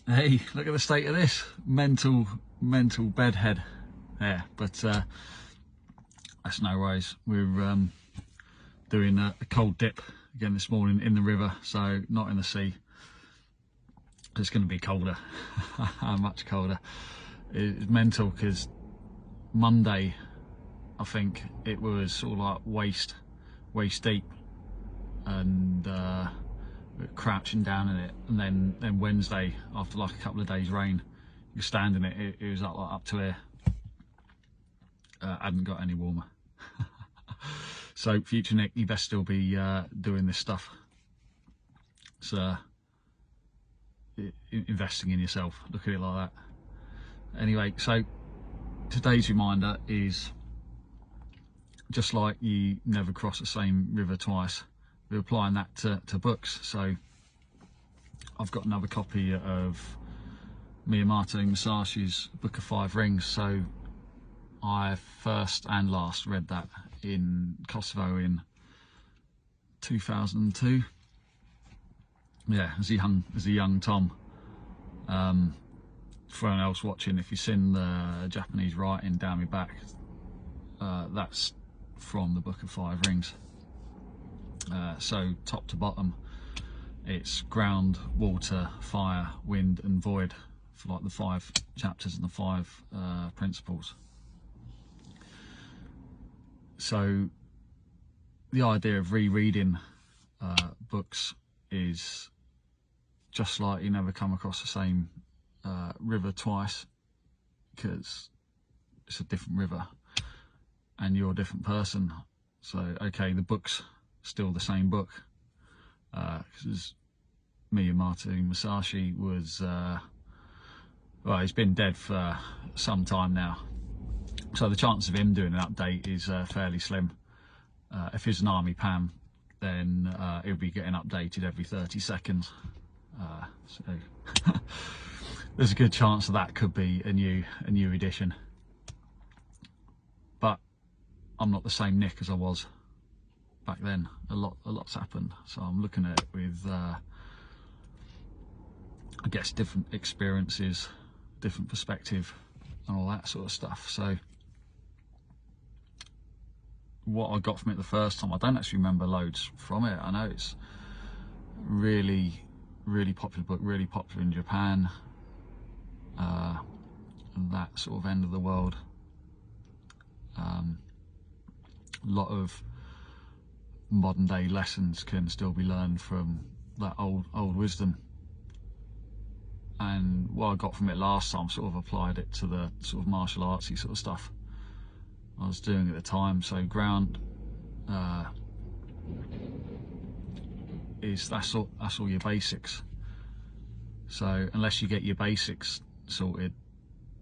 Hey, look at the state of this mental bedhead there. But that's no worries. We're doing a cold dip again this morning in the river, so not in the sea. It's going to be colder, much colder. It's mental because Monday, I think it was sort of like waist deep, and crouching down in it, and then Wednesday, after like a couple of days rain, you stand in it, it was up to here. Hadn't got any warmer. So future Nick, you best still be doing this stuff. So investing in yourself, look at it like that. Anyway, so today's reminder is, just like you never cross the same river twice, we're applying that to books. So I've got another copy of Miyamoto Musashi's Book of Five Rings. So I first and last read that in Kosovo in 2002. Yeah, as a young Tom. For anyone else watching, if you've seen the Japanese writing down my back, that's from the Book of Five Rings. So top to bottom, it's ground, water, fire, wind and void, for like the 5 chapters and the 5 principles. So the idea of rereading books is just like you never come across the same river twice, because it's a different river and you're a different person. So okay, the book's still the same book, because Miyamoto Musashi was well, he's been dead for some time now, so the chance of him doing an update is fairly slim. If he's an army Pam, then he'll be getting updated every 30 seconds. So there's a good chance that could be a new edition. But I'm not the same Nick as I was back then. A lot's happened, so I'm looking at it with I guess different experiences, different perspective and all that sort of stuff. So what I got from it the first time, I don't actually remember loads from it. I know it's really popular book, really popular in Japan, and that sort of end of the world. A lot of modern day lessons can still be learned from that old wisdom. And what I got from it last time, sort of applied it to the sort of martial artsy sort of stuff I was doing at the time. So ground is that's all your basics. So unless you get your basics sorted,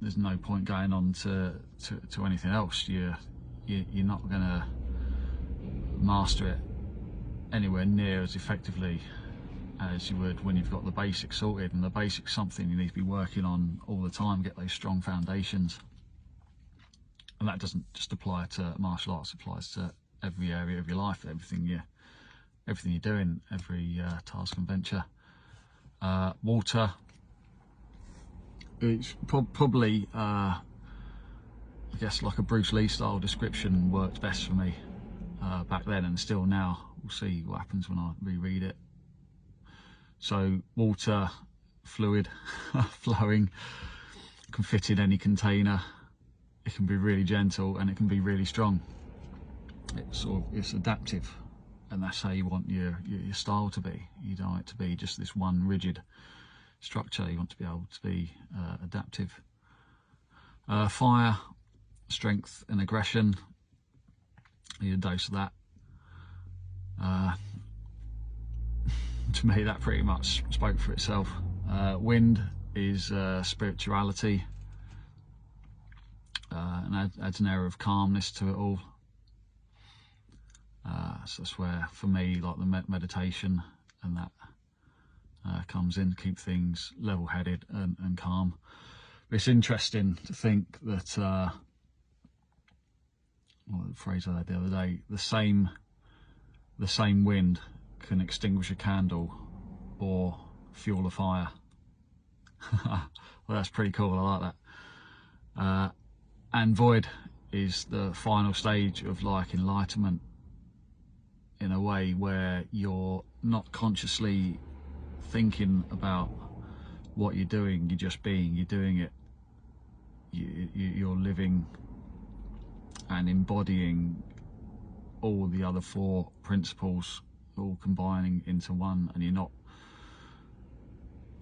there's no point going on to anything else. You're not gonna master it anywhere near as effectively as you would when you've got the basics sorted. And the basics something you need to be working on all the time, get those strong foundations. And that doesn't just apply to martial arts, it applies to every area of your life, everything you're doing, every task and venture. Water, it's probably I guess like a Bruce Lee style description worked best for me back then, and still now. We'll see what happens when I reread it. So water, fluid, flowing, can fit in any container. It can be really gentle and it can be really strong. It's adaptive, and that's how you want your style to be. You don't want it to be just this one rigid structure. You want to be able to be adaptive. Fire, strength and aggression. You need a dose of that. To me, that pretty much spoke for itself. Wind is spirituality, and adds an air of calmness to it all. So that's where, for me, like the meditation and that comes in, to keep things level-headed and calm. But it's interesting to think that, what the phrase I had the other day, the same wind can extinguish a candle or fuel a fire. Well, that's pretty cool. I like that. And void is the final stage of like enlightenment, in a way where you're not consciously thinking about what you're doing, you're just being, you're doing it, you're living and embodying all the other four principles, all combining into one, and you're not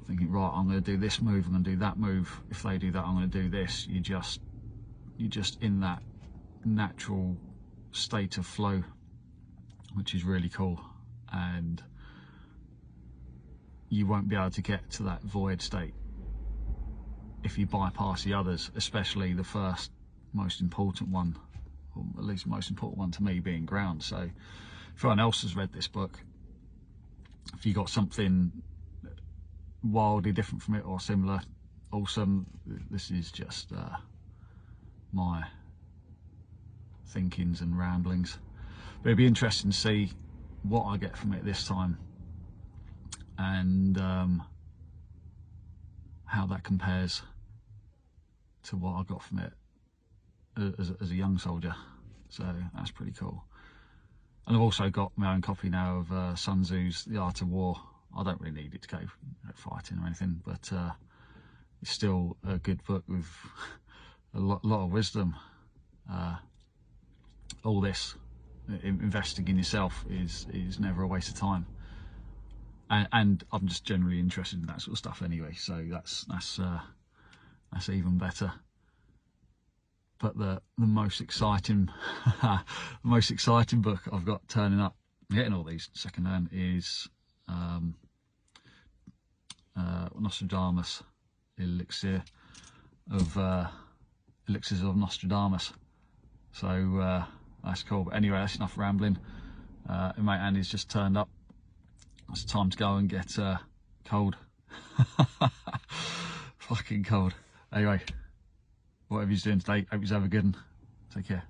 thinking, right, I'm going to do this move, I'm going to do that move, if they do that I'm going to do this. You're just in that natural state of flow, which is really cool. And you won't be able to get to that void state if you bypass the others, especially the first most important one, or at least the most important one to me, being ground. So if anyone else has read this book, if you got something wildly different from it or similar, awesome. This is just my thinkings and ramblings, but it'd be interesting to see what I get from it this time, and how that compares to what I got from it as a young soldier. So that's pretty cool. And I've also got my own copy now of Sun Tzu's The Art of War. I don't really need it to go fighting or anything, but it's still a good book with a lot of wisdom. All this, investing in yourself is never a waste of time. And I'm just generally interested in that sort of stuff anyway, so that's even better. But the most exciting the most exciting book I've got turning up, getting all these secondhand, is Nostradamus, Elixirs of Nostradamus. So that's cool. But anyway, that's enough rambling. Mate Andy's just turned up. It's time to go and get cold. Fucking cold. Anyway, whatever you're doing today, hope you have a good one. Take care.